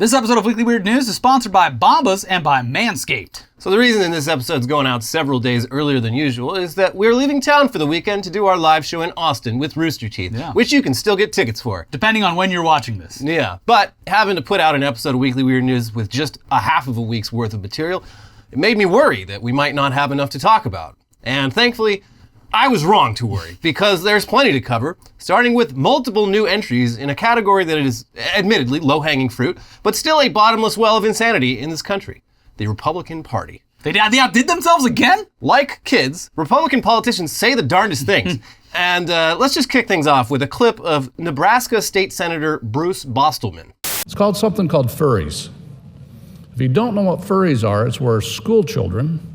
This episode of Weekly Weird News is sponsored by Bombas and by Manscaped. So the reason this episode's going out several days earlier than usual is that we're leaving town for the weekend to do our live show in Austin with Rooster Teeth, which you can still get tickets for. Depending on when you're watching this. Yeah, but having to put out an episode of Weekly Weird News with just a half of a week's worth of material, it made me worry that we might not have enough to talk about. And thankfully, I was wrong to worry, because there's plenty to cover, starting with multiple new entries in a category that is admittedly low-hanging fruit, but still a bottomless well of insanity in this country, the Republican Party. They outdid themselves again? Like kids, Republican politicians say the darndest things. And let's just kick things off with a clip of Nebraska State Senator Bruce Bostelman. It's called something called Furries. If you don't know what furries are, it's where school children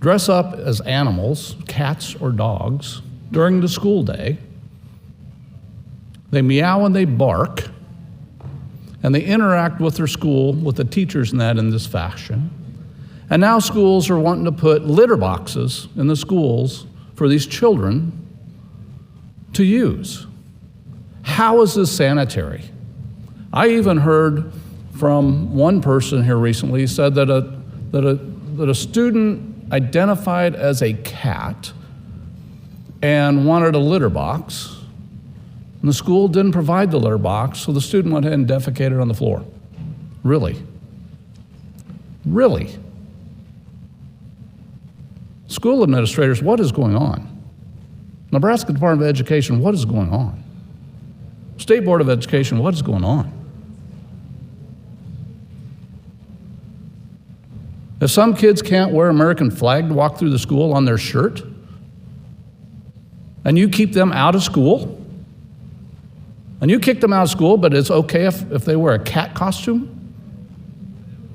dress up as animals, cats or dogs, during the school day. They meow and they bark, and they interact with their school, with the teachers and that in this fashion. And now schools are wanting to put litter boxes in the schools for these children to use. How is this sanitary? I even heard from one person here recently said that a student identified as a cat and wanted a litter box, and the school didn't provide the litter box, so the student went ahead and defecated on the floor. Really? Really? School administrators, what is going on? Nebraska Department of Education, what is going on? State Board of Education, what is going on? If some kids can't wear American flag to walk through the school on their shirt, and you keep them out of school, and you kick them out of school, but it's okay if they wear a cat costume,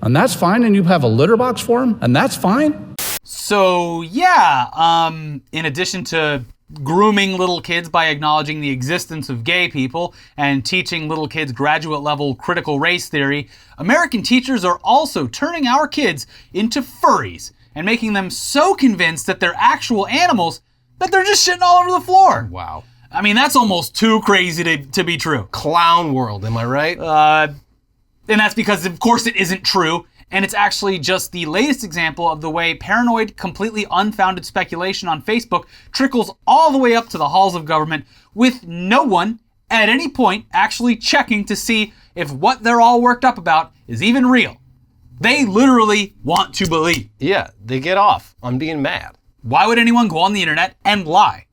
and that's fine, and you have a litter box for them, and that's fine? So yeah, in addition to grooming little kids by acknowledging the existence of gay people and teaching little kids graduate level critical race theory, American teachers are also turning our kids into furries and making them so convinced that they're actual animals that they're just shitting all over the floor. Wow. I mean, that's almost too crazy to be true. Clown world, am I right? And that's because, of course, it isn't true. And it's actually just the latest example of the way paranoid, completely unfounded speculation on Facebook trickles all the way up to the halls of government with no one at any point actually checking to see if what they're all worked up about is even real. They literally want to believe. Yeah, they get off on being mad. Why would anyone go on the internet and lie?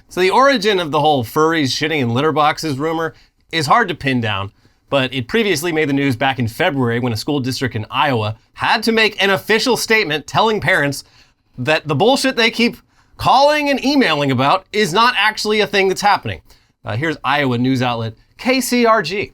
So the origin of the whole furries shitting in litter boxes rumor is hard to pin down, but it previously made the news back in February when a school district in Iowa had to make an official statement telling parents that the bullshit they keep calling and emailing about is not actually a thing that's happening. Here's Iowa news outlet KCRG.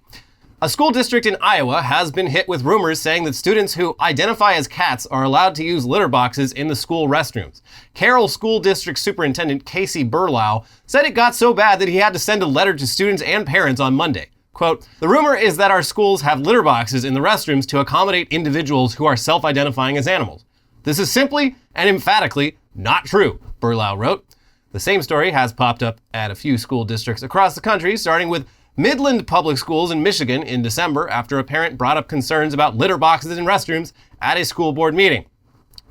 A school district in Iowa has been hit with rumors saying that students who identify as cats are allowed to use litter boxes in the school restrooms. Carroll School District Superintendent Casey Burlau said it got so bad that he had to send a letter to students and parents on Monday. Quote, "The rumor is that our schools have litter boxes in the restrooms to accommodate individuals who are self-identifying as animals. This is simply and emphatically not true," Burlau wrote. The same story has popped up at a few school districts across the country, starting with Midland Public Schools in Michigan in December after a parent brought up concerns about litter boxes in restrooms at a school board meeting.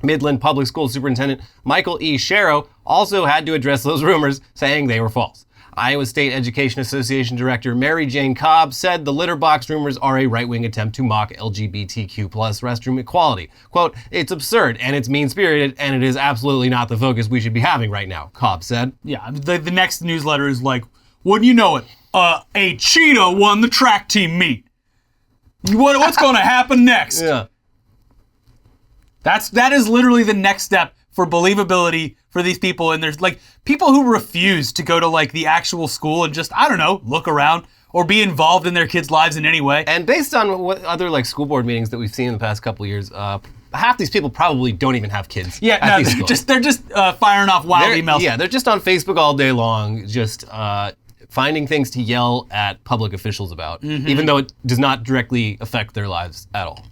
Midland Public School Superintendent Michael E. Sharrow also had to address those rumors, saying they were false. Iowa State Education Association Director Mary Jane Cobb said the litter box rumors are a right-wing attempt to mock LGBTQ+ restroom equality. Quote, "It's absurd and it's mean-spirited and it is absolutely not the focus we should be having right now," Cobb said. Yeah, the next newsletter is like, wouldn't you know it, a cheetah won the track team meet. What's going to happen next? Yeah. That is literally the next step for believability for these people. And there's like people who refuse to go to like the actual school and just, I don't know, look around or be involved in their kids' lives in any way. And based on what other like school board meetings that we've seen in the past couple of years, half these people probably don't even have kids. Yeah, no, they're just firing off wild emails. Yeah, they're just on Facebook all day long, just finding things to yell at public officials about, even though it does not directly affect their lives at all.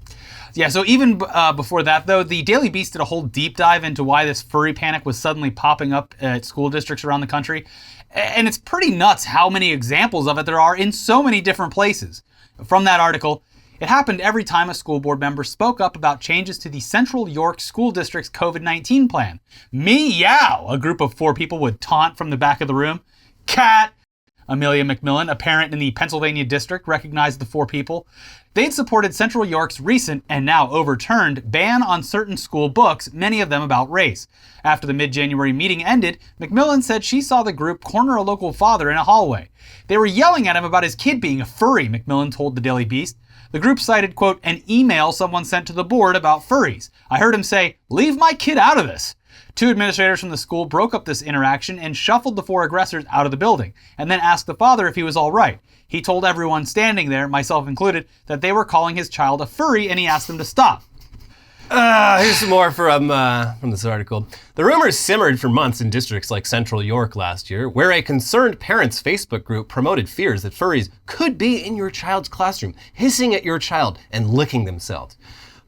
Yeah, so even before that, though, the Daily Beast did a whole deep dive into why this furry panic was suddenly popping up at school districts around the country. And it's pretty nuts how many examples of it there are in so many different places. From that article, It happened every time a school board member spoke up about changes to the Central York School District's COVID-19 plan. Meow, a group of 4 people would taunt from the back of the room. Cat. Amelia McMillan, a parent in the Pennsylvania district, recognized the 4 people. They'd supported Central York's recent, and now overturned, ban on certain school books, many of them about race. After the mid-January meeting ended, McMillan said she saw the group corner a local father in a hallway. They were yelling at him about his kid being a furry, McMillan told the Daily Beast. The group cited, quote, an email someone sent to the board about furries. I heard him say, leave my kid out of this. 2 administrators from the school broke up this interaction and shuffled the 4 aggressors out of the building, and then asked the father if he was all right. He told everyone standing there, myself included, that they were calling his child a furry, and he asked them to stop. Here's some more from this article. The rumors simmered for months in districts like Central York last year, where a concerned parents' Facebook group promoted fears that furries could be in your child's classroom, hissing at your child and licking themselves.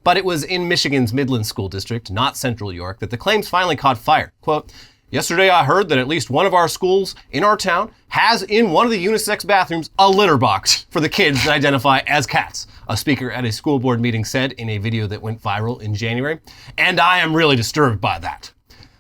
But it was in Michigan's Midland School District, not Central York, that the claims finally caught fire. Quote, yesterday I heard that at least one of our schools in our town has in one of the unisex bathrooms a litter box for the kids that identify as cats, a speaker at a school board meeting said in a video that went viral in January. And I am really disturbed by that.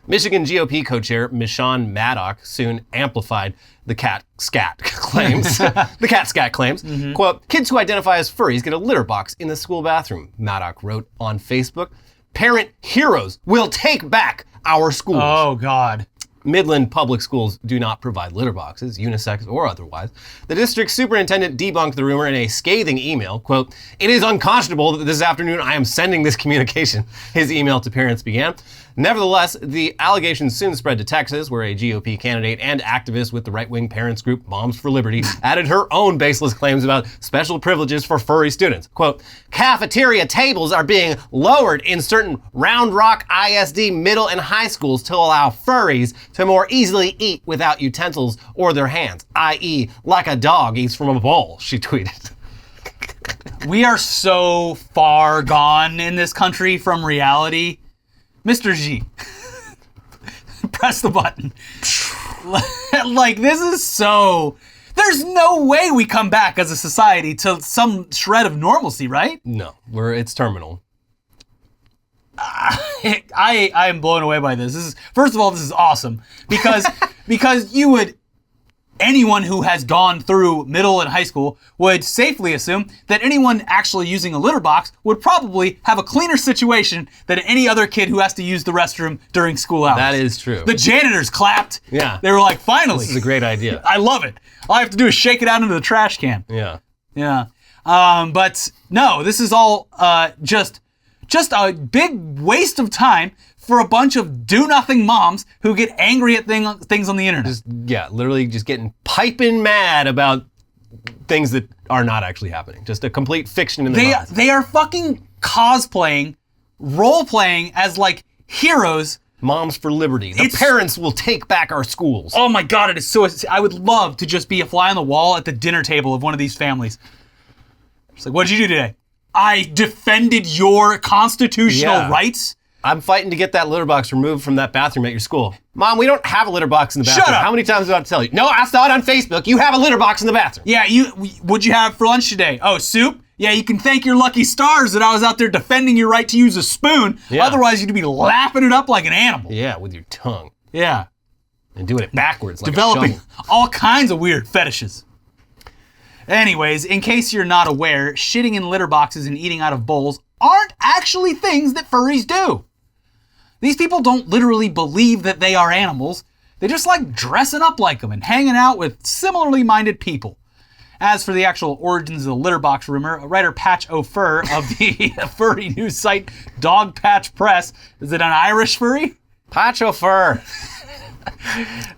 Michigan GOP co-chair Michonne Maddock soon amplified the cat scat claims. The cat scat claims. Mm-hmm. Quote, kids who identify as furries get a litter box in the school bathroom, Maddock wrote on Facebook. Parent heroes will take back our schools. Oh, God. Midland public schools do not provide litter boxes, unisex or otherwise. The district superintendent debunked the rumor in a scathing email. Quote, it is unconscionable that this afternoon I am sending this communication, his email to parents began. Nevertheless, the allegations soon spread to Texas, where a GOP candidate and activist with the right-wing parents group Moms for Liberty added her own baseless claims about special privileges for furry students. Quote, cafeteria tables are being lowered in certain Round Rock ISD middle and high schools to allow furries to more easily eat without utensils or their hands, i.e. like a dog eats from a bowl, she tweeted. We are so far gone in this country from reality. Mr. G, press the button. Like, this is so... There's no way we come back as a society to some shred of normalcy, right? No, it's terminal. I am blown away by this. First of all, this is awesome because anyone who has gone through middle and high school would safely assume that anyone actually using a litter box would probably have a cleaner situation than any other kid who has to use the restroom during school hours. That is true. The janitors clapped. Yeah. They were like, finally. This is a great idea. I love it. All I have to do is shake it out into the trash can. Yeah. Yeah. But no, this is all just a big waste of time for a bunch of do-nothing moms who get angry at things on the internet. Literally just getting piping mad about things that are not actually happening. Just a complete fiction in their minds. They are fucking cosplaying, role-playing as like heroes. Moms for Liberty. The parents will take back our schools. Oh my God, it is so... I would love to just be a fly on the wall at the dinner table of one of these families. It's like, what did you do today? I defended your constitutional rights. I'm fighting to get that litter box removed from that bathroom at your school. Mom, we don't have a litter box in the bathroom. Shut up. How many times do I have to tell you? No, I saw it on Facebook. You have a litter box in the bathroom. Yeah, what'd you have for lunch today? Oh, soup? Yeah, you can thank your lucky stars that I was out there defending your right to use a spoon. Yeah. Otherwise, you'd be lapping it up like an animal. Yeah, with your tongue. Yeah. And doing it backwards like developing a shovel. All kinds of weird fetishes. Anyways, in case you're not aware, shitting in litter boxes and eating out of bowls aren't actually things that furries do. These people don't literally believe that they are animals. They just like dressing up like them and hanging out with similarly minded people. As for the actual origins of the litter box rumor, writer Patch O'Fur of the furry news site Dog Patch Press, is it an Irish furry? Patch O'Fur.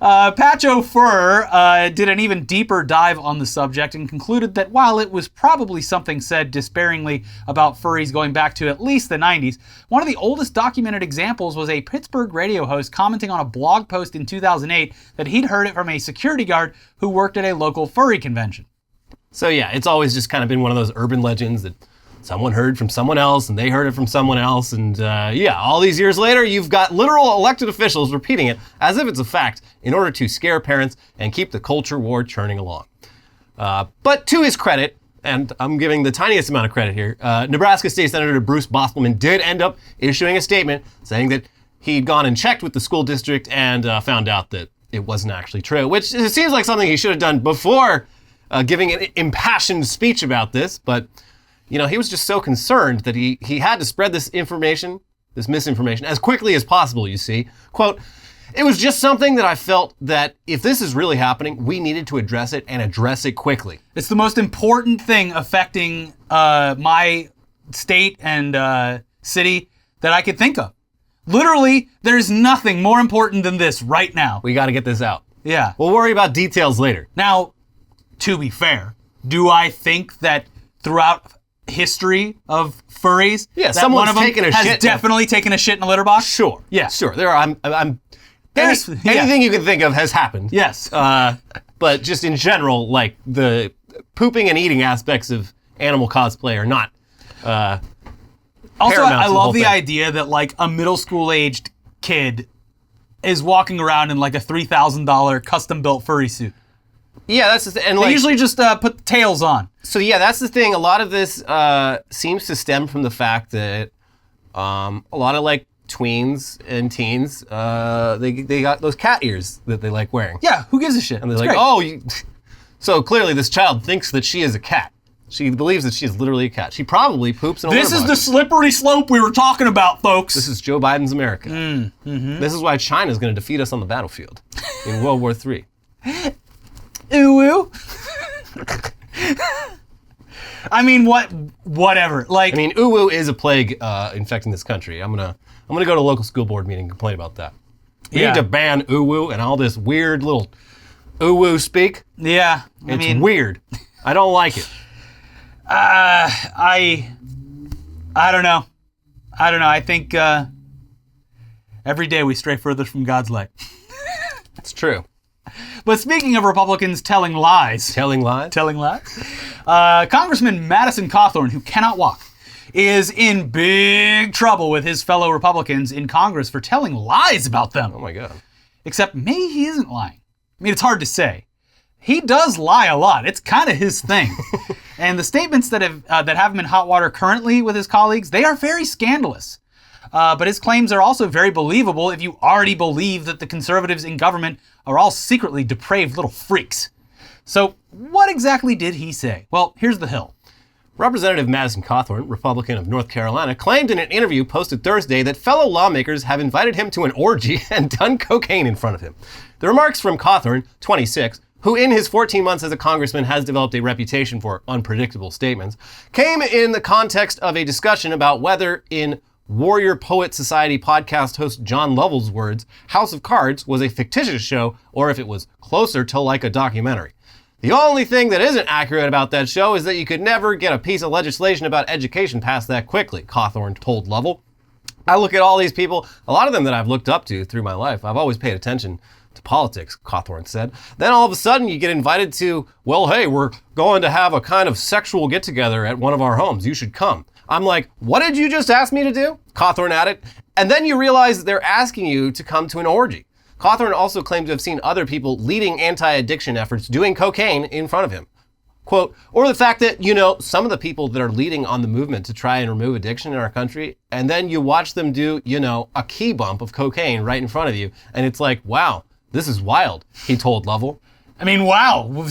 Patch O'Fur did an even deeper dive on the subject and concluded that while it was probably something said despairingly about furries going back to at least the 90s, one of the oldest documented examples was a Pittsburgh radio host commenting on a blog post in 2008 that he'd heard it from a security guard who worked at a local furry convention. So yeah, it's always just kind of been one of those urban legends that someone heard from someone else and they heard it from someone else. And all these years later, you've got literal elected officials repeating it as if it's a fact in order to scare parents and keep the culture war churning along. But to his credit, and I'm giving the tiniest amount of credit here, Nebraska State Senator Bruce Bostelman did end up issuing a statement saying that he'd gone and checked with the school district and found out that it wasn't actually true, which seems like something he should have done before giving an impassioned speech about this. But, you know, he was just so concerned that he had to spread this information, this misinformation, as quickly as possible, you see. Quote, "It was just something that I felt that if this is really happening, we needed to address it and address it quickly." It's the most important thing affecting my state and city that I could think of. Literally, there's nothing more important than this right now. We got to get this out. Yeah. We'll worry about details later. Now, to be fair, do I think that throughout history of furries, that someone's one of them taken a has shit. definitely taken a shit in a litter box? Sure. Yeah. Sure. There are. There's- Anything you can think of has happened. Yes. But just in general, like the pooping and eating aspects of animal cosplay are not. Also, paramount I to the love whole the thing. idea that like a middle school aged kid is walking around in like a $3,000 custom built furry suit. Yeah, that's the thing. And They like, usually just put the tails on. so yeah, that's the thing. A lot of this seems to stem from the fact that a lot of like tweens and teens, they got those cat ears that they like wearing. Yeah, who gives a shit? And they're It's like, great. oh, so clearly this child thinks that she is a cat. She believes that she is literally a cat. She probably poops in a This litter is the box. slippery slope we were talking about, folks. This is Joe Biden's America. This is why China is going to defeat us on the battlefield in World War III. Ooh, ooh. I mean, whatever. Like, I mean, uwu is a plague infecting this country. I'm gonna go to a local school board meeting and complain about that. We Yeah. need to ban uwu and all this weird little uwu speak. yeah. It's weird. I don't like it. I don't know. I think every day we stray further from God's light. It's true. But speaking of Republicans telling lies, Telling lies. Congressman Madison Cawthorn, who cannot walk, is in big trouble with his fellow Republicans in Congress for telling lies about them. Oh my God. Except maybe he isn't lying. I mean, it's hard to say. He does lie a lot. It's kind of his thing. And the statements that have him in hot water currently with his colleagues, they are very scandalous. But his claims are also very believable if you already believe that the conservatives in government are all secretly depraved little freaks. So what exactly did he say? Well, here's the Hill. Representative Madison Cawthorn, Republican of North Carolina, claimed in an interview posted Thursday that fellow lawmakers have invited him to an orgy and done cocaine in front of him. The remarks from Cawthorn, 26, who in his 14 months as a congressman has developed a reputation for unpredictable statements, came in the context of a discussion about whether, in Warrior Poet Society podcast host John Lovell's words, House of Cards was a fictitious show or if it was closer to like a documentary. The only thing that isn't accurate about that show is that you could never get a piece of legislation about education passed that quickly, Cawthorn told Lovell. I look at all these people, a lot of them that I've looked up to through my life. I've always paid attention to politics, Cawthorn said. Then all of a sudden you get invited to, well, hey, we're going to have a kind of sexual get-together at one of our homes. You should come. I'm like, what did you just ask me to do? Cawthorn added. And then you realize they're asking you to come to an orgy. Cawthorn also claimed to have seen other people leading anti-addiction efforts doing cocaine in front of him. Quote, or the fact that, you know, some of the people that are leading on the movement to try and remove addiction in our country, and then you watch them do, you know, a key bump of cocaine right in front of you, and it's like, wow, this is wild, he told Lovell. I mean, wow,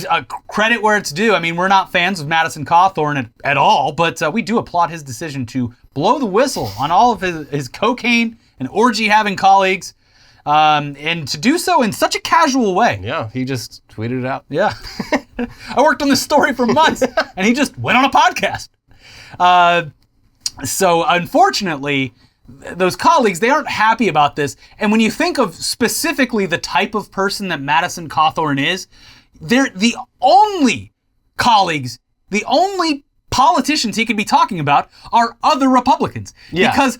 credit where it's due. I mean, we're not fans of Madison Cawthorn at all, but we do applaud his decision to blow the whistle on all of his cocaine and orgy-having colleagues, and to do so in such a casual way. Yeah, he just tweeted it out. Yeah. I worked on this story for months, and he just went on a podcast. So unfortunately, those colleagues, they aren't happy about this. And when you think of specifically the type of person that Madison Cawthorn is, they're the only colleagues, the only politicians he could be talking about are other Republicans. Yeah. Because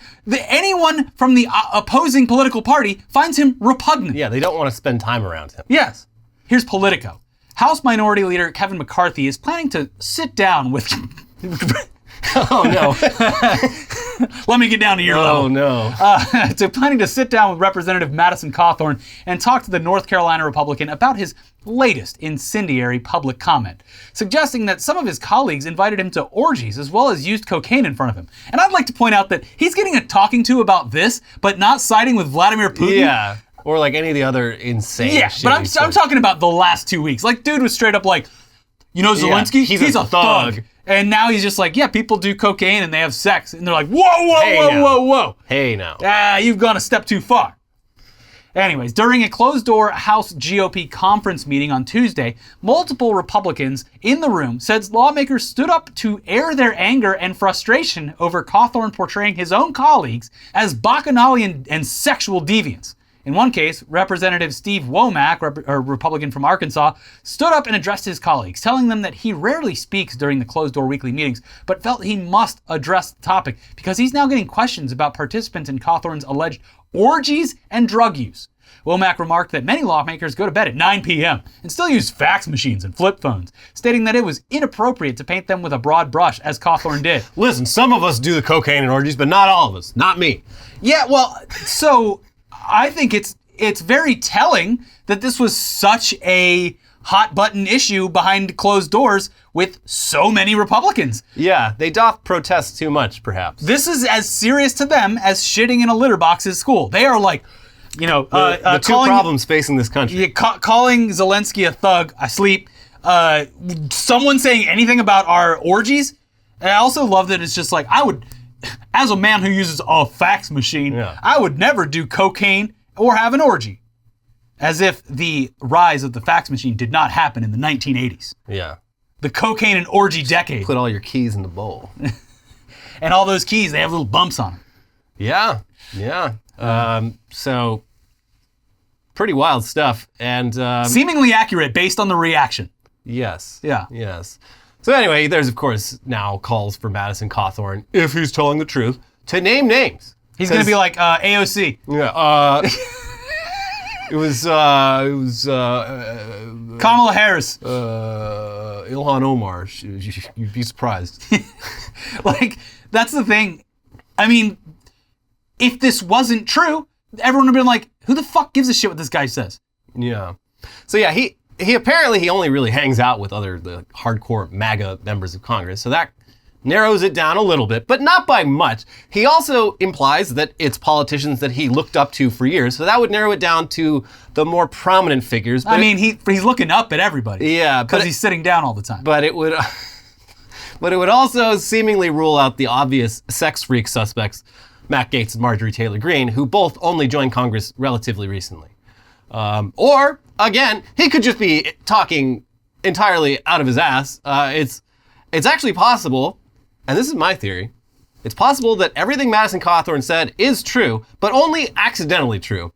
anyone from the opposing political party finds him repugnant. Yeah, they don't want to spend time around him. Yes. Here's Politico. House Minority Leader Kevin McCarthy is planning to sit down with... Oh, no. Let me get down to your level. Oh, no. So planning to sit down with Representative Madison Cawthorn and talk to the North Carolina Republican about his latest incendiary public comment, suggesting that some of his colleagues invited him to orgies as well as used cocaine in front of him. And I'd like to point out that he's getting a talking to about this, but not siding with Vladimir Putin. Yeah. Or like any of the other insane Yeah, shit but he I'm said. talking about the last 2 weeks. Like, dude was straight up like, you know Zelensky? Yeah, he's a thug. And now he's just like, yeah, people do cocaine and they have sex. And they're like, whoa, whoa, Hey, whoa, now. whoa, whoa. Hey, now. You've gone a step too far. Anyways, during a closed-door House GOP conference meeting on Tuesday, multiple Republicans in the room said lawmakers stood up to air their anger and frustration over Cawthorn portraying his own colleagues as bacchanalian and sexual deviants. In one case, Representative Steve Womack, a Republican from Arkansas, stood up and addressed his colleagues, telling them that he rarely speaks during the closed-door weekly meetings, but felt he must address the topic because he's now getting questions about participants in Cawthorn's alleged orgies and drug use. Womack remarked that many lawmakers go to bed at 9 p.m. and still use fax machines and flip phones, stating that it was inappropriate to paint them with a broad brush, as Cawthorn did. Listen, some of us do the cocaine and orgies, but not all of us. Not me. Yeah, well, so I think it's very telling that this was such a hot button issue behind closed doors with so many Republicans. Yeah, they doth protest too much, perhaps. This is as serious to them as shitting in a litter box at school. They are like, you know, the two problems facing this country. Calling Zelensky a thug, I sleep. Someone saying anything about our orgies. And I also love that it's just like, I would, as a man who uses a fax machine, I would never do cocaine or have an orgy. As if the rise of the fax machine did not happen in the 1980s. Yeah. The cocaine and orgy decade. Put all your keys in the bowl. And all those keys, they have little bumps on them. Yeah, yeah. So, pretty wild stuff. And seemingly accurate based on the reaction. Yes. Yeah. Yes. So anyway, there's of course now calls for Madison Cawthorn, if he's telling the truth, to name names. He's going to be like AOC. Yeah. It was Kamala Harris. Ilhan Omar. You'd be surprised. Like, that's the thing. I mean, if this wasn't true, everyone would have been like, who the fuck gives a shit what this guy says? Yeah. So yeah, he apparently only really hangs out with the hardcore MAGA members of Congress. So that narrows it down a little bit, but not by much. He also implies that it's politicians that he looked up to for years. So that would narrow it down to the more prominent figures. But I mean, he's looking up at everybody. Yeah. Because he's sitting down all the time. But it would also seemingly rule out the obvious sex freak suspects, Matt Gaetz and Marjorie Taylor Greene, who both only joined Congress relatively recently. Or, again, he could just be talking entirely out of his ass. It's actually possible, and this is my theory, it's possible that everything Madison Cawthorn said is true, but only accidentally true.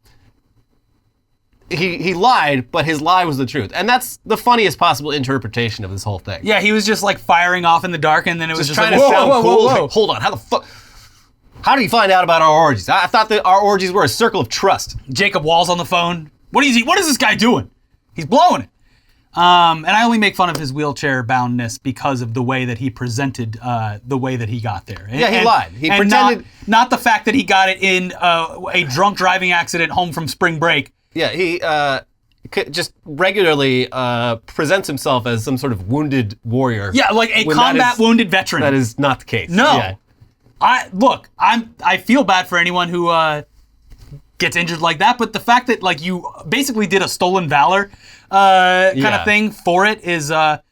He lied, but his lie was the truth. And that's the funniest possible interpretation of this whole thing. Yeah, he was just like firing off in the dark, and then it was just trying like, to whoa, sound whoa, cool. whoa, whoa. Like, hold on, how the fuck? How did he find out about our orgies? I thought that our orgies were a circle of trust. Jacob Wall's on the phone. What is this guy doing? He's blowing it. And I only make fun of his wheelchair boundness because of the way that he presented the way that he got there. Yeah, he lied. He and pretended. Not the fact that he got it in a drunk driving accident home from spring break. Yeah, he just regularly presents himself as some sort of wounded warrior. Yeah, like a combat wounded veteran. That is not the case. No. Yeah. I feel bad for anyone who gets injured like that, but the fact that like you basically did a stolen valor kind of thing for it is, And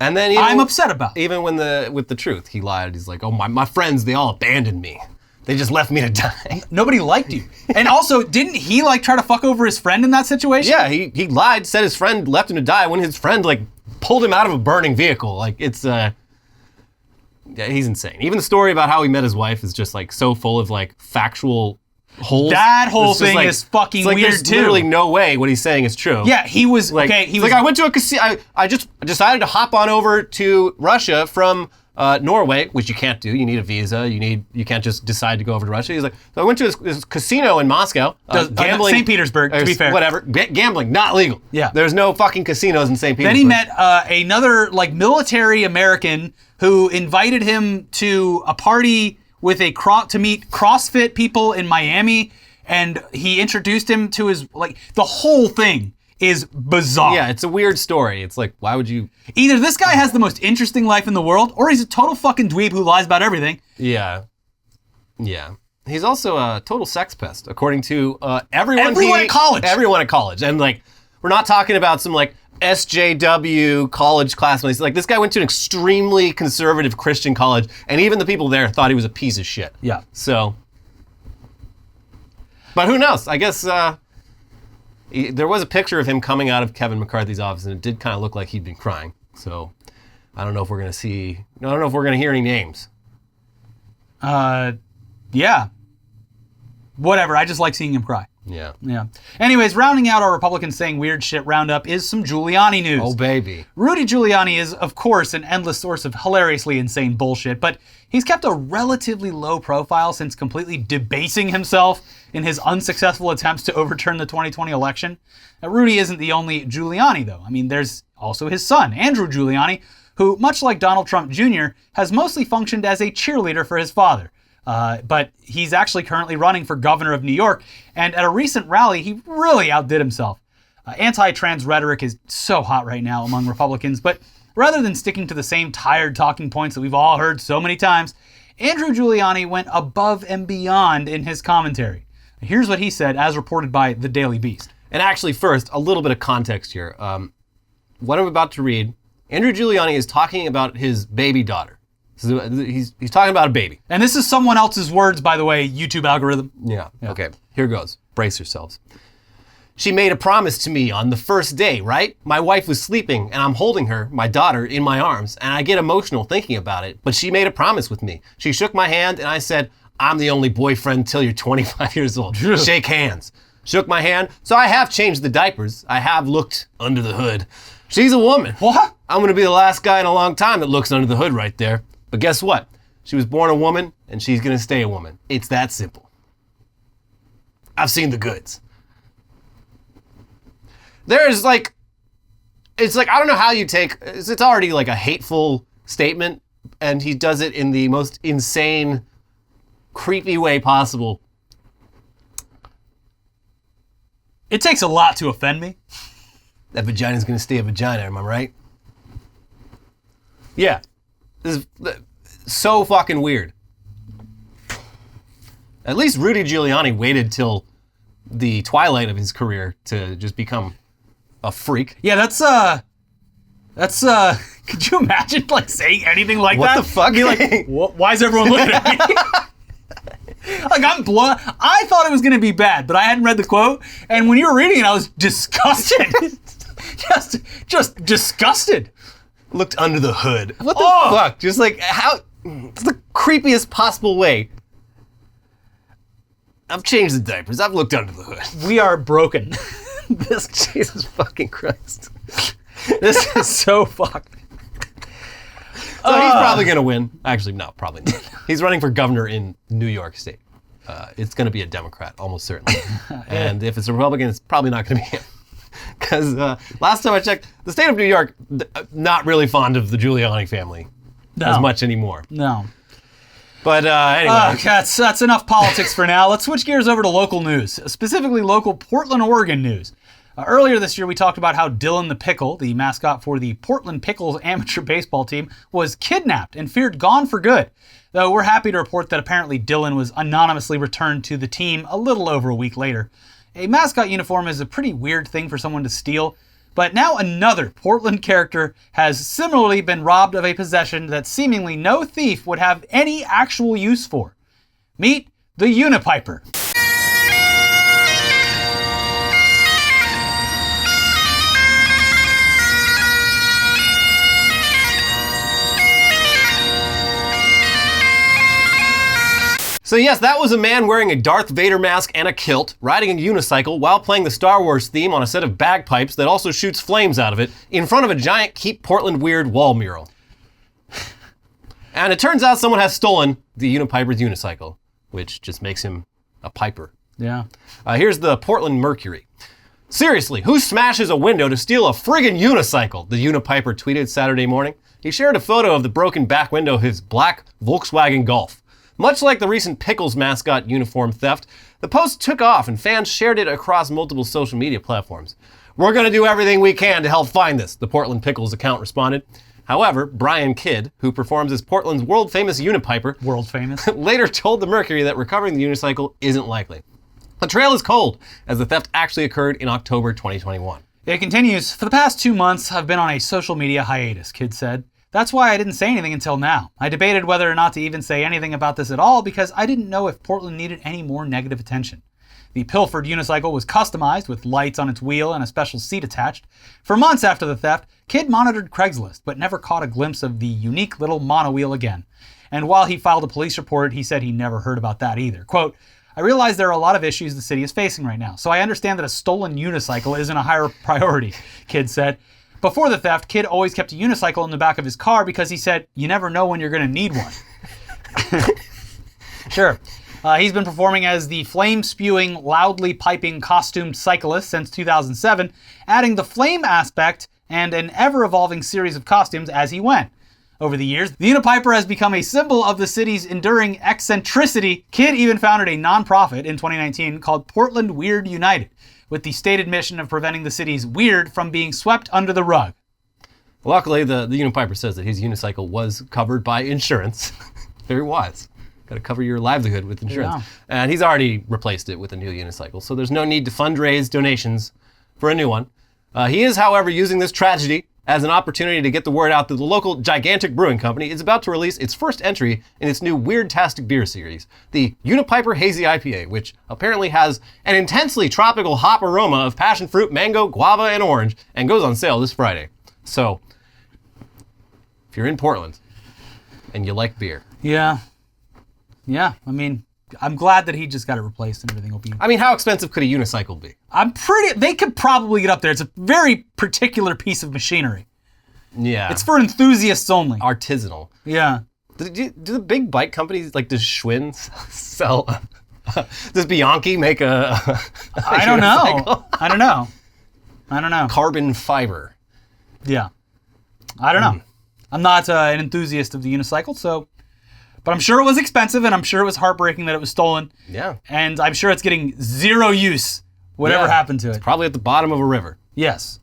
then I'm upset about. Even with the truth, he lied. He's like, oh, my friends, they all abandoned me. They just left me to die. Nobody liked you. And also, didn't he like try to fuck over his friend in that situation? Yeah, he lied, said his friend left him to die when his friend like pulled him out of a burning vehicle. Like it's yeah, he's insane. Even the story about how he met his wife is just like so full of like factual holes. That whole It's just, thing like, is fucking it's like weird there's too. literally no way what he's saying is true. Yeah, he was Like, okay. He it's was like I went to a casino. I just decided to hop on over to Russia from Norway, which you can't do. You need a visa. You can't just decide to go over to Russia. He's like, so I went to this casino in Moscow. Gambling, St. Petersburg, to be fair. Whatever. Gambling, not legal. Yeah. There's no fucking casinos in St. Petersburg. Then he met another military American who invited him to a party with to meet CrossFit people in Miami, and he introduced him to his the whole thing is bizarre. Yeah, it's a weird story. It's like, why would you? Either this guy has the most interesting life in the world, or he's a total fucking dweeb who lies about everything. Yeah. He's also a total sex pest, according to everyone at college. Everyone at college. And we're not talking about some SJW college classmates. This guy went to an extremely conservative Christian college, and even the people there thought he was a piece of shit. Yeah. So, but who knows? I guess there was a picture of him coming out of Kevin McCarthy's office, and it did kind of look like he'd been crying. So, I don't know if we're gonna hear any names. Yeah. Whatever. I just like seeing him cry. Yeah. Anyways, rounding out our Republicans saying weird shit roundup is some Giuliani news. Oh, baby. Rudy Giuliani is, of course, an endless source of hilariously insane bullshit, but he's kept a relatively low profile since completely debasing himself in his unsuccessful attempts to overturn the 2020 election. Now, Rudy isn't the only Giuliani, though. I mean, there's also his son, Andrew Giuliani, who, much like Donald Trump Jr., has mostly functioned as a cheerleader for his father. But he's actually currently running for governor of New York, and at a recent rally, he really outdid himself. Anti-trans rhetoric is so hot right now among Republicans, but rather than sticking to the same tired talking points that we've all heard so many times, Andrew Giuliani went above and beyond in his commentary. Here's what he said, as reported by The Daily Beast. And actually, first, a little bit of context here. What I'm about to read, Andrew Giuliani is talking about his baby daughter. So he's talking about a baby. And this is someone else's words, by the way, YouTube algorithm. Yeah. Okay, here goes. Brace yourselves. She made a promise to me on the first day, right? My wife was sleeping and I'm holding her, my daughter, in my arms, and I get emotional thinking about it, but she made a promise with me. She shook my hand and I said, I'm the only boyfriend till you're 25 years old. Shake hands. Shook my hand. So I have changed the diapers. I have looked under the hood. She's a woman. What? I'm gonna be the last guy in a long time that looks under the hood right there. But guess what? She was born a woman, and she's gonna stay a woman. It's that simple. I've seen the goods. There's I don't know how you take, it's already a hateful statement, and he does it in the most insane, creepy way possible. It takes a lot to offend me. That vagina's gonna stay a vagina, am I right? Yeah. This is so fucking weird. At least Rudy Giuliani waited till the twilight of his career to just become a freak. Yeah, that's could you imagine saying anything like What that? the fuck? Be like, why is everyone looking at me? I'm blown. I thought it was gonna be bad, but I hadn't read the quote, and when you were reading it, I was disgusted. just disgusted. Looked under the hood. What the fuck? Just how? It's the creepiest possible way. I've changed the diapers. I've looked under the hood. We are broken. Jesus fucking Christ. This is so fucked. So he's probably gonna win. Actually, no, probably not. He's running for governor in New York State. It's gonna be a Democrat, almost certainly. And if it's a Republican, it's probably not gonna be him. Because last time I checked, the state of New York, not really fond of the Giuliani family as much anymore. No. But anyway. That's enough politics for now. Let's switch gears over to local news, specifically local Portland, Oregon news. Earlier this year, we talked about how Dylan the Pickle, the mascot for the Portland Pickles amateur baseball team, was kidnapped and feared gone for good. Though we're happy to report that apparently Dylan was anonymously returned to the team a little over a week later. A mascot uniform is a pretty weird thing for someone to steal, but now another Portland character has similarly been robbed of a possession that seemingly no thief would have any actual use for. Meet the Unipiper. So yes, that was a man wearing a Darth Vader mask and a kilt, riding a unicycle while playing the Star Wars theme on a set of bagpipes that also shoots flames out of it, in front of a giant Keep Portland Weird wall mural. And it turns out someone has stolen the Unipiper's unicycle, which just makes him a piper. Yeah. Here's the Portland Mercury. Seriously, who smashes a window to steal a friggin' unicycle? The Unipiper tweeted Saturday morning. He shared a photo of the broken back window of his black Volkswagen Golf. Much like the recent Pickles mascot uniform theft, the post took off and fans shared it across multiple social media platforms. We're going to do everything we can to help find this, the Portland Pickles account responded. However, Brian Kidd, who performs as Portland's world-famous Unipiper, World famous. later told the Mercury that recovering the unicycle isn't likely. The trail is cold, as the theft actually occurred in October 2021. It continues. For the past 2 months, I've been on a social media hiatus, Kidd said. That's why I didn't say anything until now. I debated whether or not to even say anything about this at all because I didn't know if Portland needed any more negative attention. The pilfered unicycle was customized with lights on its wheel and a special seat attached. For months after the theft, Kidd monitored Craigslist, but never caught a glimpse of the unique little monowheel again. And while he filed a police report, he said he never heard about that either. Quote, I realize there are a lot of issues the city is facing right now, so I understand that a stolen unicycle isn't a higher priority, Kidd said. Before the theft, Kidd always kept a unicycle in the back of his car because he said, you never know when you're going to need one. Sure. He's been performing as the flame-spewing, loudly piping, costumed cyclist since 2007, adding the flame aspect and an ever-evolving series of costumes as he went. Over the years, the Unipiper has become a symbol of the city's enduring eccentricity. Kidd even founded a nonprofit in 2019 called Portland Weird United, with the stated mission of preventing the city's weird from being swept under the rug. Luckily, the Unipiper says that his unicycle was covered by insurance. Very wise. Got to cover your livelihood with insurance. Yeah. And he's already replaced it with a new unicycle, so there's no need to fundraise donations for a new one. He is, however, using this tragedy as an opportunity to get the word out that the local gigantic brewing company is about to release its first entry in its new Weird-tastic beer series, the Unipiper Hazy IPA, which apparently has an intensely tropical hop aroma of passion fruit, mango, guava, and orange, and goes on sale this Friday. So, if you're in Portland and you like beer. Yeah, I mean, I'm glad that he just got it replaced and everything will be... I mean, how expensive could a unicycle be? They could probably get up there. It's a very particular piece of machinery. Yeah. It's for enthusiasts only. Artisanal. Yeah. Do the big bike companies, like, does Schwinn sell... does Bianchi make a I don't know. I don't know. Carbon fiber. Yeah. I don't know. I'm not an enthusiast of the unicycle, so... But I'm sure it was expensive, and I'm sure it was heartbreaking that it was stolen. Yeah. And I'm sure it's getting zero use, whatever happened to it. It's probably at the bottom of a river. Yes.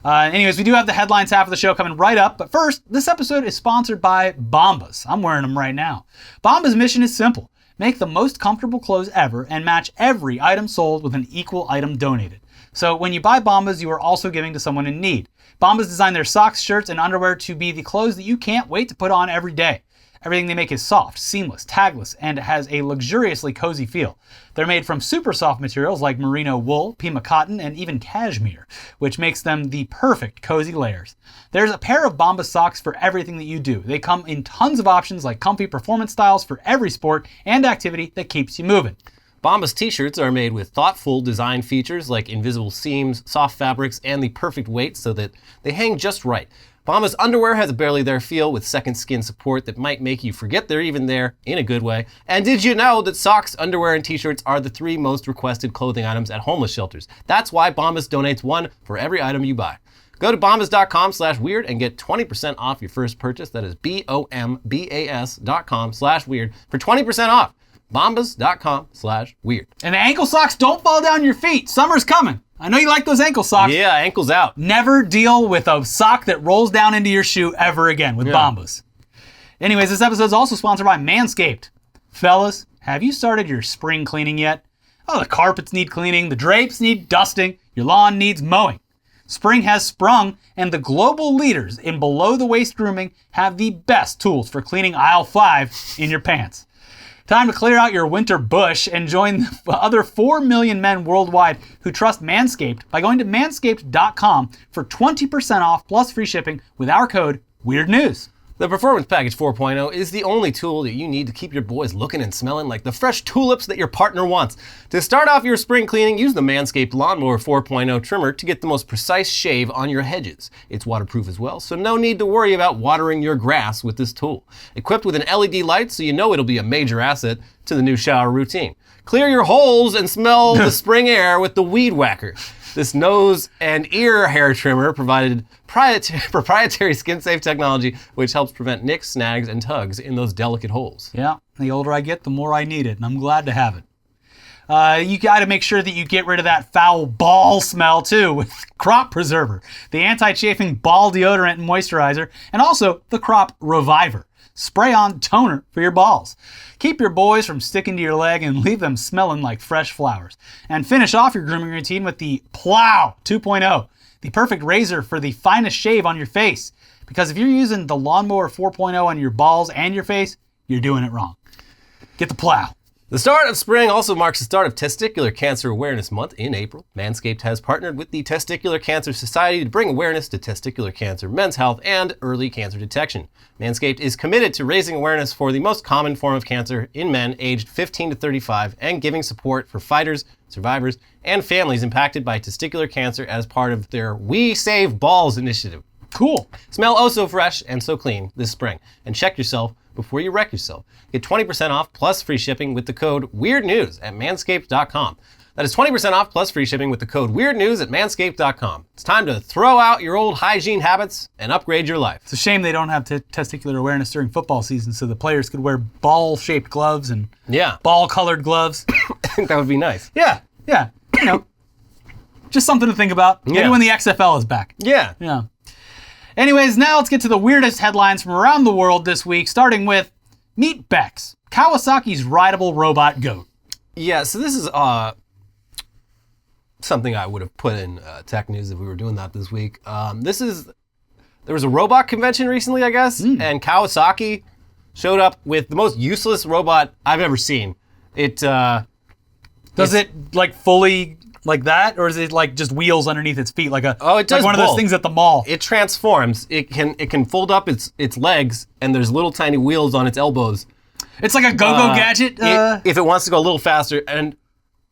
Anyways, we do have the headlines half of the show coming right up. But first, this episode is sponsored by Bombas. I'm wearing them right now. Bombas' mission is simple. Make the most comfortable clothes ever and match every item sold with an equal item donated. So when you buy Bombas, you are also giving to someone in need. Bombas design their socks, shirts, and underwear to be the clothes that you can't wait to put on every day. Everything they make is soft, seamless, tagless, and has a luxuriously cozy feel. They're made from super soft materials like merino wool, pima cotton, and even cashmere, which makes them the perfect cozy layers. There's a pair of Bombas socks for everything that you do. They come in tons of options like comfy performance styles for every sport and activity that keeps you moving. Bombas t-shirts are made with thoughtful design features like invisible seams, soft fabrics, and the perfect weight so that they hang just right. Bombas underwear has a barely there feel with second skin support that might make you forget they're even there in a good way. And did you know that socks, underwear, and t-shirts are the 3 most requested clothing items at homeless shelters? That's why Bombas donates 1 for every item you buy. Go to bombas.com/weird and get 20% off your first purchase. That is bombas.com/weird for 20% off. Bombas.com/weird. And the ankle socks don't fall down your feet. Summer's coming. I know you like those ankle socks. Yeah, ankles out. Never deal with a sock that rolls down into your shoe ever again with Bombas. Anyways, this episode is also sponsored by Manscaped. Fellas, have you started your spring cleaning yet? Oh, the carpets need cleaning, the drapes need dusting, your lawn needs mowing. Spring has sprung, and the global leaders in below-the-waist grooming have the best tools for cleaning aisle 5 in your pants. Time to clear out your winter bush and join the other 4 million men worldwide who trust Manscaped by going to manscaped.com for 20% off plus free shipping with our code WEIRDNEWS. The Performance Package 4.0 is the only tool that you need to keep your boys looking and smelling like the fresh tulips that your partner wants. To start off your spring cleaning, use the Manscaped Lawnmower 4.0 trimmer to get the most precise shave on your hedges. It's waterproof as well, so no need to worry about watering your grass with this tool. Equipped with an LED light, so you know it'll be a major asset to the new shower routine. Clear your holes and smell the spring air with the Weed Whacker. This nose and ear hair trimmer provided proprietary skin-safe technology, which helps prevent nicks, snags, and tugs in those delicate holes. Yeah, the older I get, the more I need it, and I'm glad to have it. You got to make sure that you get rid of that foul ball smell, too, with Crop Preserver, the anti-chafing ball deodorant and moisturizer, and also the Crop Reviver, spray-on toner for your balls. Keep your boys from sticking to your leg and leave them smelling like fresh flowers. And finish off your grooming routine with the Plow 2.0, the perfect razor for the finest shave on your face. Because if you're using the Lawnmower 4.0 on your balls and your face, you're doing it wrong. Get the Plow. The start of spring also marks the start of Testicular Cancer Awareness Month in April. Manscaped has partnered with the Testicular Cancer Society to bring awareness to testicular cancer, men's health, and early cancer detection. Manscaped is committed to raising awareness for the most common form of cancer in men aged 15 to 35 and giving support for fighters, survivors, and families impacted by testicular cancer as part of their We Save Balls initiative. Cool. Smell oh so fresh and so clean this spring, and check yourself before you wreck yourself. Get 20% off plus free shipping with the code WEIRDNEWS at manscaped.com. That is 20% off plus free shipping with the code WEIRDNEWS at manscaped.com. It's time to throw out your old hygiene habits and upgrade your life. It's a shame they don't have testicular awareness during football season so the players could wear ball-shaped gloves and ball-colored gloves. I think that would be nice. Yeah. You know, just something to think about. Maybe when the XFL is back. Yeah. Anyways, now let's get to the weirdest headlines from around the world this week, starting with Meet Bex, Kawasaki's rideable robot goat. Yeah, so this is something I would have put in tech news if we were doing that this week. There was a robot convention recently, I guess, and Kawasaki showed up with the most useless robot I've ever seen. Does it like fully like that, or is it like just wheels underneath its feet, like it does like one of those both. things at the mall? It transforms. It can fold up its legs, and there's little tiny wheels on its elbows. It's like a go-go gadget. If it wants to go a little faster, and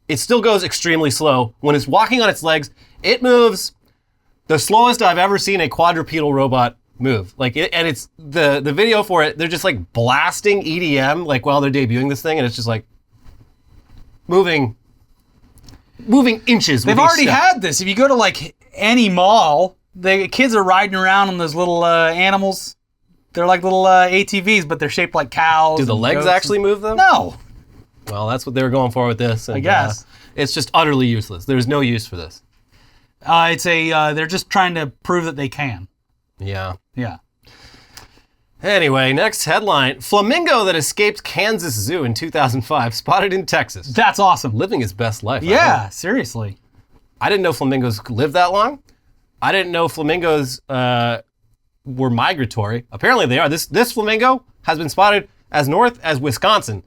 it still goes extremely slow. When it's walking on its legs, it moves the slowest I've ever seen a quadrupedal robot move. And it's the video for it. They're just like blasting EDM like while they're debuting this thing, and it's just like moving inches. They've already had this. If you go to like any mall, the kids are riding around on those little animals. They're like little ATVs, but they're shaped like cows. Do the legs actually move them? No. Well, that's what they were going for with this. And, I guess. It's just utterly useless. There's no use for this. They're just trying to prove that they can. Yeah. Yeah. Anyway, next headline. Flamingo that escaped Kansas Zoo in 2005, spotted in Texas. That's awesome. Living his best life. Yeah, seriously. I didn't know flamingos could live that long. I didn't know flamingos were migratory. Apparently they are. This flamingo has been spotted as north as Wisconsin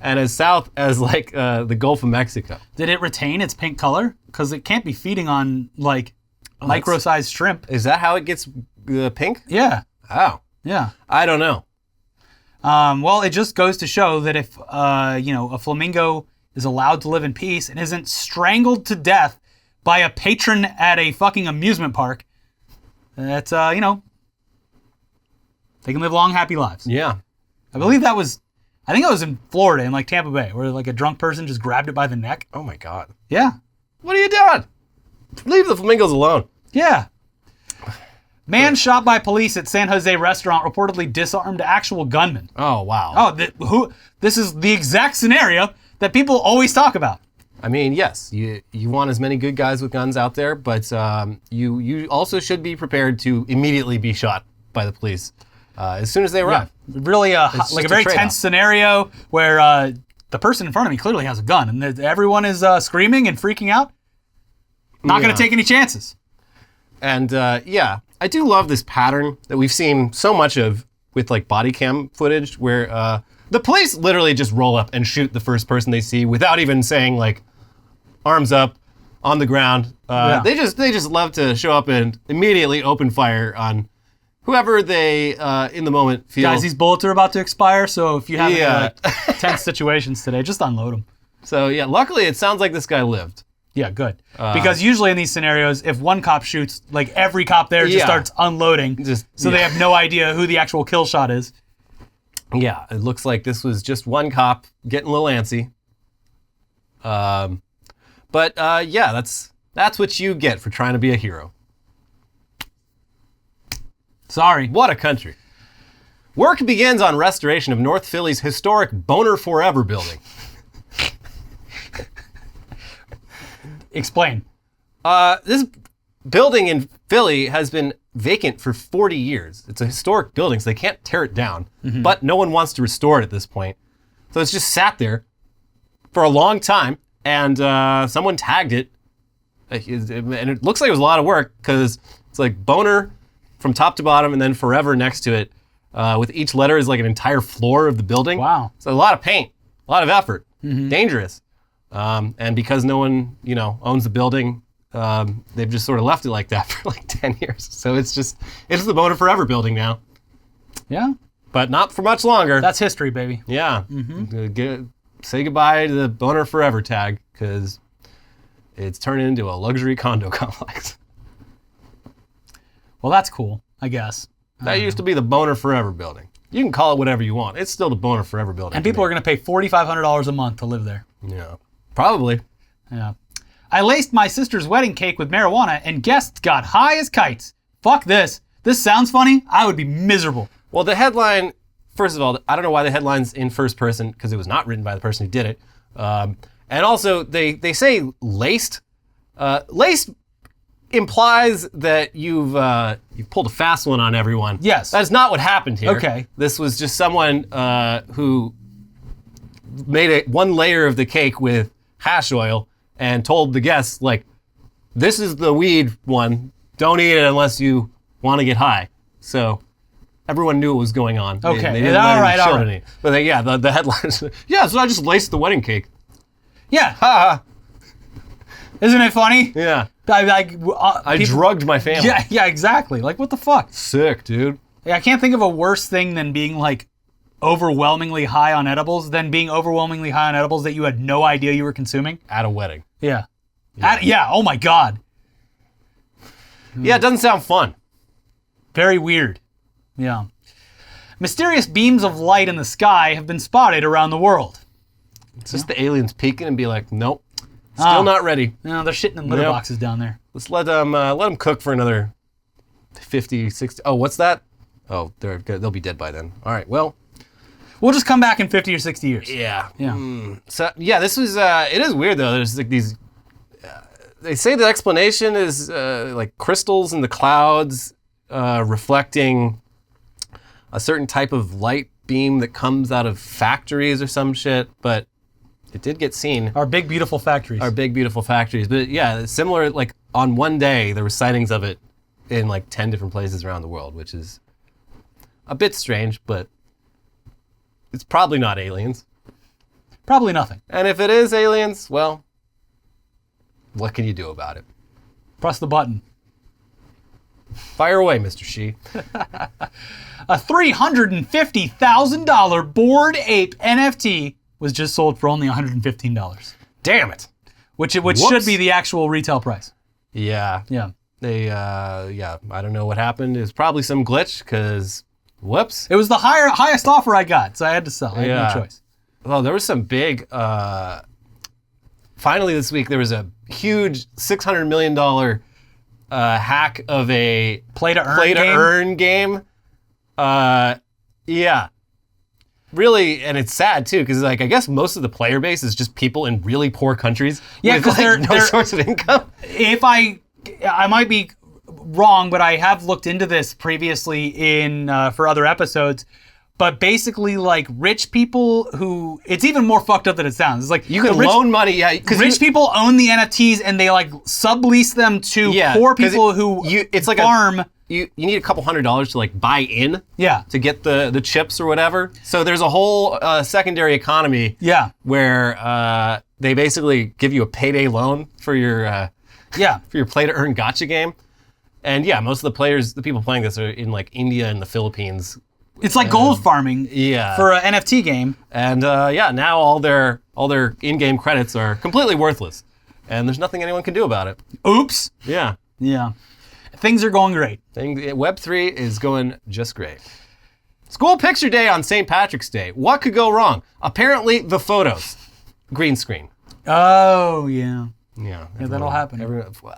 and as south as like the Gulf of Mexico. Did it retain its pink color? Because it can't be feeding on like micro-sized shrimp. Is that how it gets pink? Yeah. Oh. Yeah. I don't know. Well, it just goes to show that if a flamingo is allowed to live in peace and isn't strangled to death by a patron at a fucking amusement park, that's they can live long, happy lives. Yeah. I believe I think it was in Florida, in like Tampa Bay, where like a drunk person just grabbed it by the neck. Oh my God. Yeah. What are you doing? Leave the flamingos alone. Yeah. Man shot by police at San Jose restaurant reportedly disarmed actual gunman. Oh, wow. This is the exact scenario that people always talk about. I mean, yes, you want as many good guys with guns out there, but you also should be prepared to immediately be shot by the police as soon as they arrive. Yeah. Really like a very tense scenario where the person in front of me clearly has a gun and everyone is screaming and freaking out. Not going to take any chances. And I do love this pattern that we've seen so much of with like body cam footage where the police literally just roll up and shoot the first person they see without even saying like arms up on the ground. They just love to show up and immediately open fire on whoever they in the moment feel. Guys, these bullets are about to expire, so if you have any tense situations today, just unload them. So yeah, luckily it sounds like this guy lived. Yeah, good. Because usually in these scenarios, if one cop shoots, like every cop there just starts unloading, they have no idea who the actual kill shot is. Yeah, it looks like this was just one cop getting a little antsy. But yeah, that's what you get for trying to be a hero. Sorry. What a country. Work begins on restoration of North Philly's historic Boner Forever building. Explain. This building in Philly has been vacant for 40 years. It's a historic building, so they can't tear it down. But no one wants to restore it at this point. So it's just sat there for a long time, and someone tagged it. And it looks like it was a lot of work, because it's like Boner from top to bottom, and then Forever next to it. With each letter is like an entire floor of the building. Wow. So a lot of paint, a lot of effort, dangerous. And because no one, owns the building, they've just sort of left it like that for like 10 years. So it's the Boner Forever building now. Yeah. But not for much longer. That's history, baby. Yeah. Say goodbye to the Boner Forever tag, because it's turned into a luxury condo complex. Well, that's cool, I guess. That used to be the Boner Forever building. You can call it whatever you want. It's still the Boner Forever building. And people are going to pay $4,500 a month to live there. Yeah. Probably. Yeah. I laced my sister's wedding cake with marijuana and guests got high as kites. Fuck this. This sounds funny. I would be miserable. Well, the headline, first of all, I don't know why the headline's in first person, because it was not written by the person who did it. And also, they say laced. Laced implies that you've pulled a fast one on everyone. Yes. That's not what happened here. Okay. This was just someone who made one layer of the cake with hash oil and told the guests, like, this is the weed one. Don't eat it unless you want to get high. So everyone knew what was going on. Okay. They didn't all let right. any. But the headlines. Yeah, so I just laced the wedding cake. Yeah. Ha. Isn't it funny? Yeah. I drugged my family. Yeah, exactly. Like, what the fuck? Sick, dude. Yeah, I can't think of a worse thing than being, like, overwhelmingly high on edibles than being overwhelmingly high on edibles that you had no idea you were consuming. At a wedding. Yeah. Oh my God. Yeah, it doesn't sound fun. Very weird. Yeah. Mysterious beams of light in the sky have been spotted around the world. It's just the aliens peeking and be like, nope, still not ready. No, they're shitting in litter boxes down there. Let's let them cook for another 50, 60. Oh, what's that? Oh, they'll be dead by then. All right, well. We'll just come back in 50 or 60 years. Yeah. Yeah. So, yeah, this was, it is weird though. There's like these, they say the explanation is like crystals in the clouds reflecting a certain type of light beam that comes out of factories or some shit, but it did get seen. Our big, beautiful factories. But yeah, similar, like on one day, there were sightings of it in like 10 different places around the world, which is a bit strange, but it's probably not aliens. Probably nothing. And if it is aliens, well, what can you do about it? Press the button. Fire away, Mr. Shi. A $350,000 Bored Ape NFT was just sold for only $115. Damn it. Which should be the actual retail price. Yeah. Yeah. I don't know what happened. It was probably some glitch, because, whoops. It was the highest offer I got, so I had to sell. I had no choice. Well, there was some big, finally this week, there was a huge $600 million hack of a play-to-earn game. Yeah. Really, and it's sad too, because like I guess most of the player base is just people in really poor countries. Yeah, because they're no source of income. If I might be wrong, but I have looked into this previously for other episodes. But basically, like rich people who, it's even more fucked up than it sounds. It's like you can loan money, yeah. Rich people own the NFTs and they like sublease them to poor people who it's like farm. You need a couple $100 to like buy in. Yeah. To get the chips or whatever. So there's a whole secondary economy. Yeah. Where they basically give you a payday loan for your for your play to earn gotcha game. And yeah, most of the players, the people playing this are in like India and the Philippines. It's like gold farming for an NFT game. And now all their in-game credits are completely worthless. And there's nothing anyone can do about it. Oops. Yeah. Yeah. Things are going great. Web3 is going just great. School picture day on St. Patrick's Day. What could go wrong? Apparently the photos. Green screen. Oh, yeah. Yeah. That'll happen.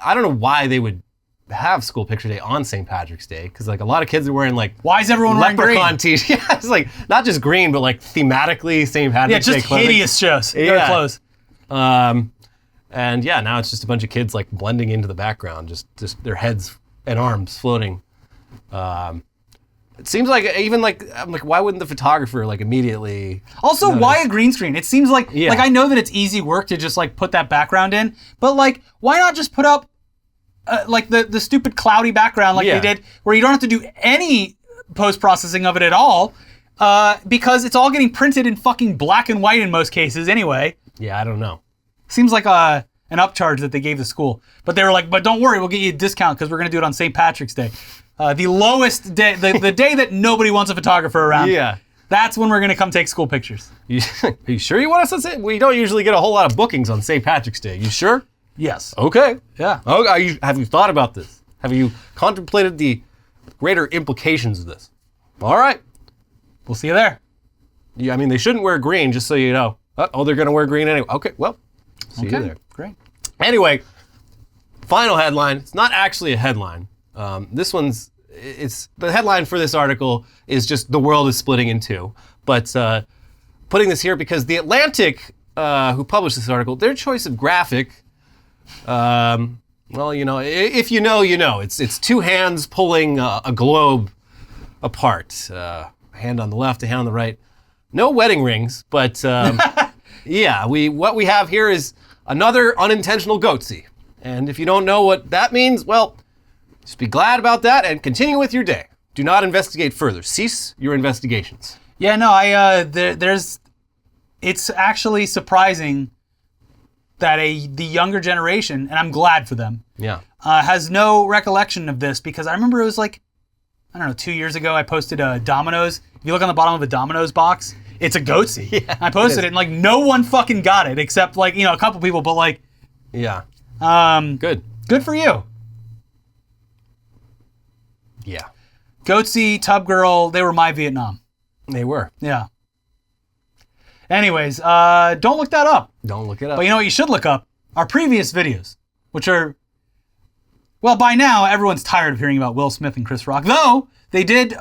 I don't know why they would have school picture day on St. Patrick's Day, because like a lot of kids are wearing like why is everyone wearing leprechaun green? t-shirts. Yeah, it's like not just green, but like thematically St. Patrick's Day just clothing. hideous shows. Yeah. Clothes. And yeah, now it's just a bunch of kids like blending into the background, just their heads and arms floating. It seems like even like I'm like, why wouldn't the photographer like immediately? Also, notice? why a green screen? It seems like Yeah. like I know that it's easy work to just like put that background in, but like why not just put up like the stupid cloudy background like Yeah. they did, where you don't have to do any post processing of it at all, because it's all getting printed in fucking black and white in most cases anyway. Yeah, I don't know. Seems like an upcharge that they gave the school, but they were like, but don't worry, we'll get you a discount because we're gonna do it on St. Patrick's Day. The lowest day, the day that nobody wants a photographer around. Yeah. That's when we're going to come take school pictures. Are you sure you want us to say? We don't usually get a whole lot of bookings on St. Patrick's Day. You sure? Yes. Okay. Yeah. Okay. Have you thought about this? Have you contemplated the greater implications of this? All right. We'll see you there. Yeah, I mean, they shouldn't wear green, just so you know. Oh, they're going to wear green anyway. Okay, well, see you there. Great. Anyway, final headline. It's not actually a headline. This one's, the headline for this article is just the world is splitting in two. But putting this here because The Atlantic, who published this article, their choice of graphic, well, you know, if you know, you know. It's two hands pulling a globe apart. A hand on the left, a hand on the right. No wedding rings, but yeah, what we have here is another unintentional goatsy. And if you don't know what that means, well, just be glad about that and continue with your day. Do not investigate further. Cease your investigations. Yeah, no, it's actually surprising that the younger generation, and I'm glad for them, Yeah. has no recollection of this, because I remember it was like, I don't know, 2 years ago I posted a Domino's. If you look on the bottom of a Domino's box, it's a goatsy. Yeah, I posted it and like no one fucking got it except like, you know, a couple people, but like, Yeah. Good. good for you. Yeah. Goatsy, Tub Girl, they were my Vietnam. They were. Yeah. Anyways, don't look that up. Don't look it up. But you know what you should look up? Our previous videos, which are, well, by now, everyone's tired of hearing about Will Smith and Chris Rock. Though, they did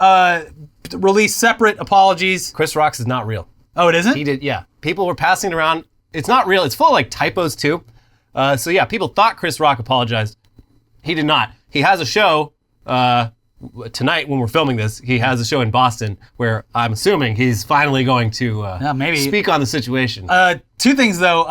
release separate apologies. Chris Rock's is not real. Oh, it isn't? He did, yeah. People were passing it around. It's not real. It's full of like typos too. So yeah, people thought Chris Rock apologized. He did not. He has a show tonight when we're filming this. He has a show in Boston where I'm assuming he's finally going to maybe speak on the situation. Two things, though,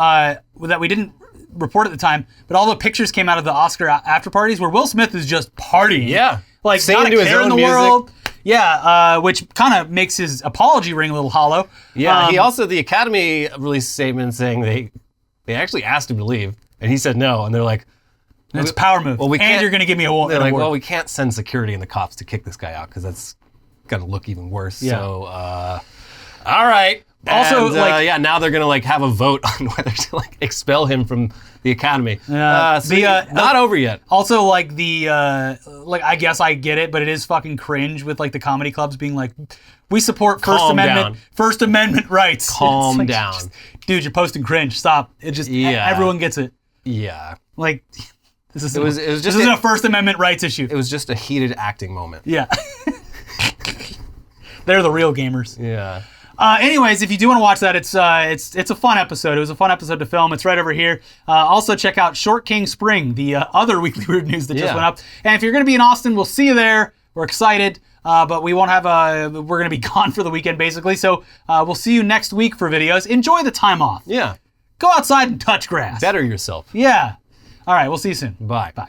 that we didn't report at the time, but all the pictures came out of the Oscar after parties where Will Smith is just partying. Yeah. Like, Singing not a to his care in own the music. world. Yeah, which kind of makes his apology ring a little hollow. Yeah, he also, the Academy released a statement saying they actually asked him to leave, and he said no, and they're like, It's a power move. Well, we and can't- you're going to give me an they're like, award. well, we can't send security and the cops to kick this guy out because that's gonna look even worse. Yeah. So, all right. Also, And, like- yeah, now they're gonna like have a vote on whether to like expel him from the Academy. Yeah. So not over yet. Also, like like I guess I get it, but it is fucking cringe with like the comedy clubs being like, we support Calm down. First Amendment rights. Calm It's like, down. dude, you're posting cringe. Stop. It just Yeah. everyone gets it. Yeah. Like this isn't, It was just this isn't a First Amendment rights issue. It was just a heated acting moment. Yeah. They're the real gamers. Yeah. Anyways, if you do want to watch that, it's a fun episode. It was a fun episode to film. It's right over here. Also, check out Short King Spring, the other weekly weird news that just Yeah. went up. And if you're going to be in Austin, we'll see you there. We're excited, but we won't have we're going to be gone for the weekend basically. So we'll see you next week for videos. Enjoy the time off. Yeah. Go outside and touch grass. Better yourself. Yeah. All right. We'll see you soon. Bye. Bye.